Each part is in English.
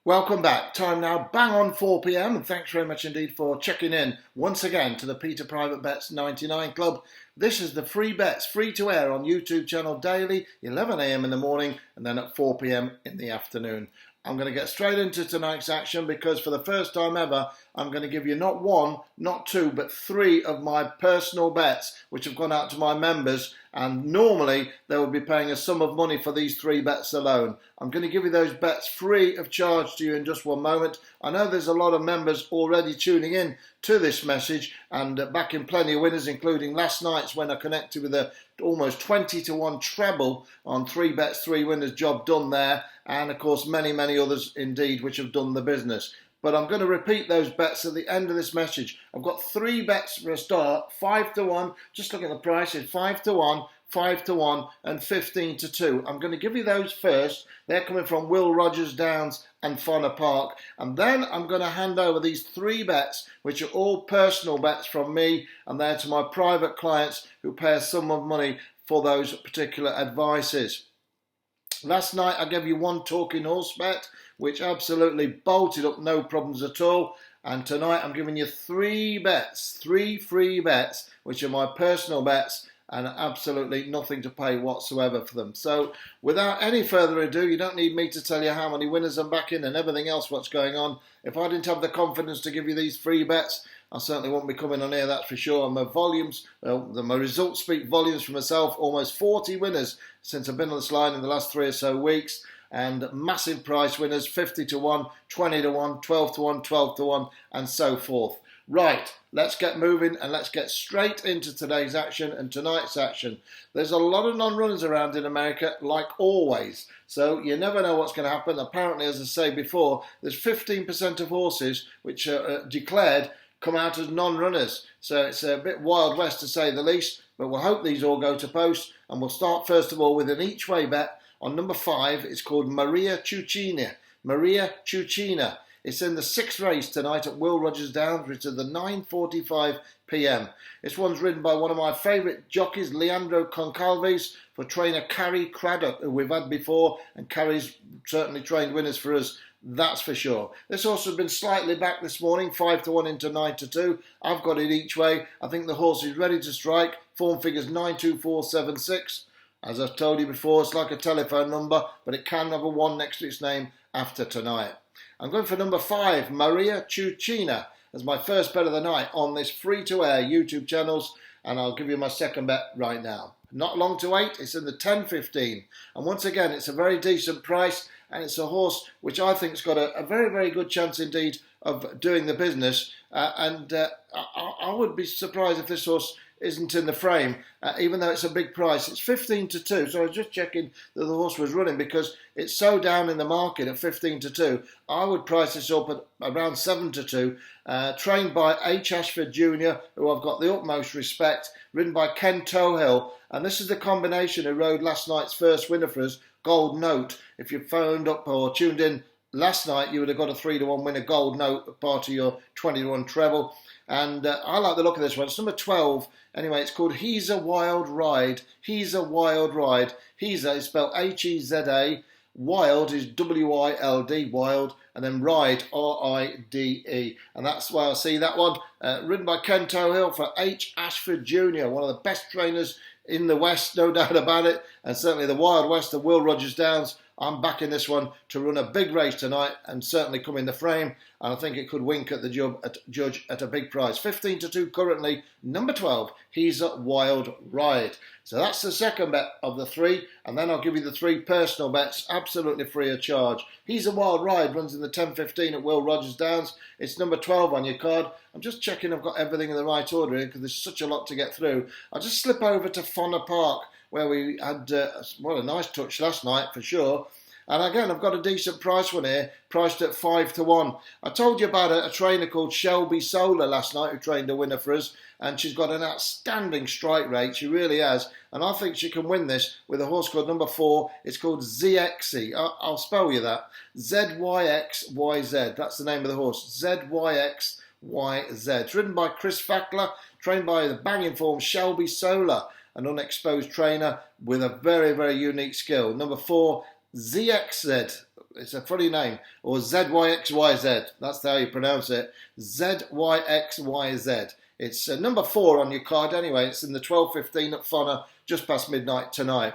Welcome back. Time now, bang on 4 p.m. And thanks very much indeed for checking in once again to the Peter Private Bets 99 Club. This is the free bets, free to air on YouTube channel daily, 11 a.m. in the morning and then at 4 p.m. in the afternoon. I'm going to get straight into tonight's action because for the first time ever, I'm going to give you not one, not two, but three of my personal bets, which have gone out to my members. And normally they would be paying a sum of money for these three bets alone. I'm going to give you those bets free of charge to you in just one moment. I know there's a lot of members already tuning in to this message and backing plenty of winners, including last night's when I connected with a almost 20-1 treble on 3 bets, 3 winners, job done there. And of course, many others indeed which have done the business. But I'm going to repeat those bets at the end of this message. I've got 3 bets for a start, 5-1. Just look at the prices, 5-1, 5-1 and 15-2. I'm going to give you those first. They're coming from Will Rogers Downs and Fonna Park. And then I'm going to hand over these 3 bets, which are all personal bets from me, and they're to my private clients who pay a sum of money for those particular advices. Last night I gave you 1 talking horse bet, which absolutely bolted up, no problems at all. And tonight I'm giving you 3 bets, 3 free bets, which are my personal bets, and absolutely nothing to pay whatsoever for them. So without any further ado, you don't need me to tell you how many winners I'm backing and everything else what's going on. If I didn't have the confidence to give you these free bets, I certainly won't be coming on here, that's for sure. And my results speak volumes for myself. Almost 40 winners since I've been on this line in the last 3 or so weeks. And massive price winners, 50-1, 20-1, 12-1, 12-1, and so forth. Right, let's get moving and let's get straight into today's action and tonight's action. There's a lot of non-runners around in America, like always. So you never know what's going to happen. Apparently, as I say before, there's 15% of horses which are declared come out as non-runners. So it's a bit Wild West to say the least, but we'll hope these all go to post. And we'll start first of all with an each way bet on number 5. It's called Maria Chuchina. Maria Chuchina. It's in the 6th race tonight at Will Rogers Downs, which is the 9:45 p.m. This one's ridden by one of my favourite jockeys, Leandro Concalves, for trainer Carrie Craddock, who we've had before, and Carrie's certainly trained winners for us, that's for sure. This horse has been slightly back this morning, 5-1 into 9-2. I've got it each way. I think the horse is ready to strike. Form figures 92476. As I've told you before, it's like a telephone number, but it can have a 1 next to its name after tonight. I'm going for number 5, Maria Chuchina, as my first bet of the night on this free-to-air YouTube channels, and I'll give you my second bet right now. Not long to wait, it's in the 10.15, and once again, it's a very decent price, and it's a horse which I think's got a very good chance indeed of doing the business, I would be surprised if this horse isn't in the frame, even though it's a big price. It's 15-2, so I was just checking that the horse was running because it's so down in the market at 15-2. I would price this up at around 7-2. Trained by H. Ashford Jr., who I've got the utmost respect, ridden by Ken Tohill, and this is the combination who rode last night's first winner for us, Gold Note. If you phoned up or tuned in last night, you would have got a 3-1 winner, Gold Note, part of your 20-1 treble. And I like the look of this one. It's number 12. Anyway, it's called He's a Wild Ride. He's a Wild Ride. He's is spelled H-E-Z-A. Wild is W-I-L-D, Wild. And then Ride, R-I-D-E. And that's why I see that one. Ridden by Ken Tohill for H. Ashford Jr., one of the best trainers in the West, no doubt about it. And certainly the Wild West of Will Rogers Downs. I'm backing this one to run a big race tonight and certainly come in the frame. And I think it could wink at the judge at a big price. 15-2 currently. Number 12, He's a Wild Ride. So that's the second bet of the 3. And then I'll give you the 3 personal bets absolutely free of charge. He's a Wild Ride runs in the 10.15 at Will Rogers Downs. It's number 12 on your card. I'm just checking I've got everything in the right order here because there's such a lot to get through. I'll just slip over to Fonna Park, where we had a nice touch last night for sure. And again, I've got a decent price one here, priced at 5-1. I told you about a trainer called Shelby Solar last night who trained a winner for us, and she's got an outstanding strike rate, she really has. And I think she can win this with a horse called number 4. It's called ZXY. I'll spell you that. ZYXYZ. That's the name of the horse. ZYXYZ. It's ridden by Chris Fackler, trained by the banging form Shelby Solar, an unexposed trainer with a very unique skill. Number 4, ZXZ. It's a funny name. Or ZYXYZ. That's how you pronounce it. ZYXYZ. It's number 4 on your card anyway. It's in the 12:15 at Fonner, just past midnight tonight.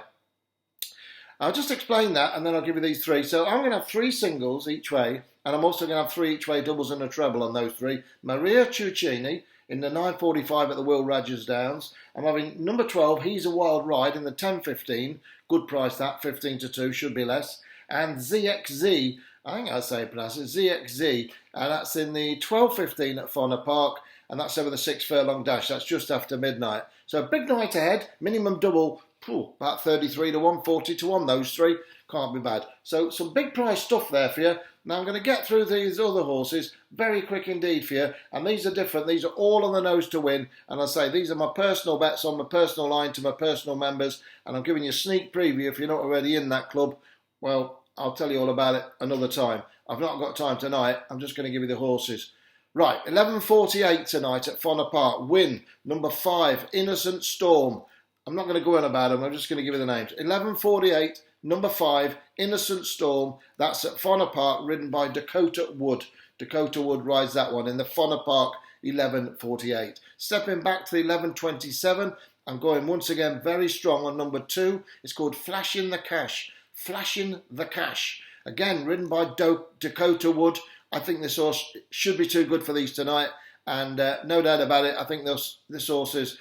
I'll just explain that and then I'll give you these 3. So I'm going to have 3 singles each way, and I'm also going to have 3 each way doubles and a treble on those 3. Maria Ciuccini in the 9:45 at the Will Rogers Downs. I'm having number 12, He's a Wild Ride, in the 10:15. Good price that, 15-2, should be less. And ZXZ, I think I'll say pronounce it, ZXZ, and that's in the 12:15 at Fonner Park, and that's over the 6 furlong dash. That's just after midnight. So a big night ahead, minimum double, about 33-1, 40-1, those 3. Can't be bad. So some big price stuff there for you. Now I'm going to get through these other horses very quick indeed for you. And these are different. These are all on the nose to win. And I say these are my personal bets on my personal line to my personal members. And I'm giving you a sneak preview. If you're not already in that club, well, I'll tell you all about it another time. I've not got time tonight. I'm just going to give you the horses. Right, 11:48 tonight at Fonner Park. Win, number 5, Innocent Storm. I'm not going to go on about them. I'm just going to give you the names. 11:48, number 5, Innocent Storm. That's at Fonner Park, ridden by Dakota Wood. Dakota Wood rides that one in the Fonner Park 11:48. Stepping back to the 11:27, I'm going once again very strong on number 2. It's called Flashing the Cash. Flashing the Cash. Again, ridden by Dakota Wood. I think this horse should be too good for these tonight. And no doubt about it, I think this horse has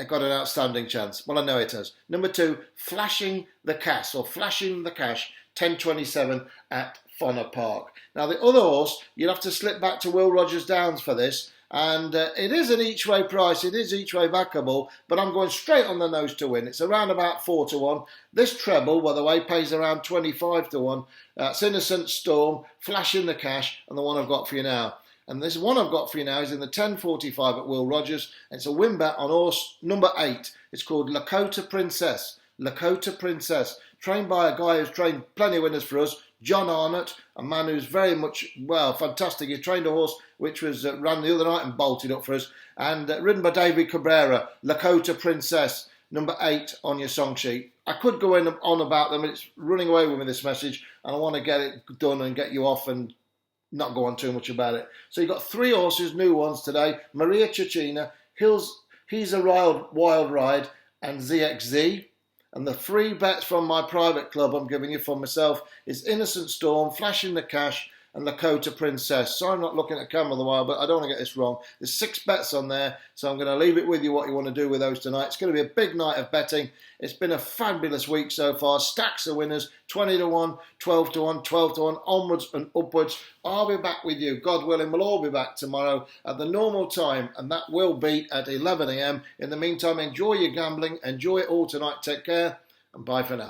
got an outstanding chance. Well, I know it has. Number 2, Flashing the Cash, or Flashing the Cash, 10:27 at Fonner Park. Now, the other horse, you'll have to slip back to Will Rogers Downs for this. And it is an each-way price. It is each-way backable. But I'm going straight on the nose to win. It's around about 4-1. This treble, by the way, pays around 25-1. It's Innocent Storm, Flashing the Cash, and the one I've got for you now. And this one I've got for you now is in the 10:45 at Will Rogers. It's a win bet on horse number 8. It's called Lakota Princess. Lakota Princess. Trained by a guy who's trained plenty of winners for us, John Arnott, a man who's very much, well, fantastic. He trained a horse which was ran the other night and bolted up for us. And ridden by David Cabrera, Lakota Princess, number 8 on your song sheet. I could go on about them, but it's running away with me, this message, and I want to get it done and get you off and not go on too much about it. So you've got 3 horses, new ones today. Maria Ciuccini, He's a Wild Ride, and ZXZ. And the 3 bets from my private club I'm giving you for myself is Innocent Storm, Flashing the Cash, and Lakota Princess. So I'm not looking at the camera the while, but I don't want to get this wrong. There's 6 bets on there, so I'm going to leave it with you what you want to do with those tonight. It's going to be a big night of betting. It's been a fabulous week so far. Stacks of winners, 20-1, 12-1, 12-1, onwards and upwards. I'll be back with you. God willing, we'll all be back tomorrow at the normal time, and that will be at 11 a.m. In the meantime, enjoy your gambling. Enjoy it all tonight. Take care, and bye for now.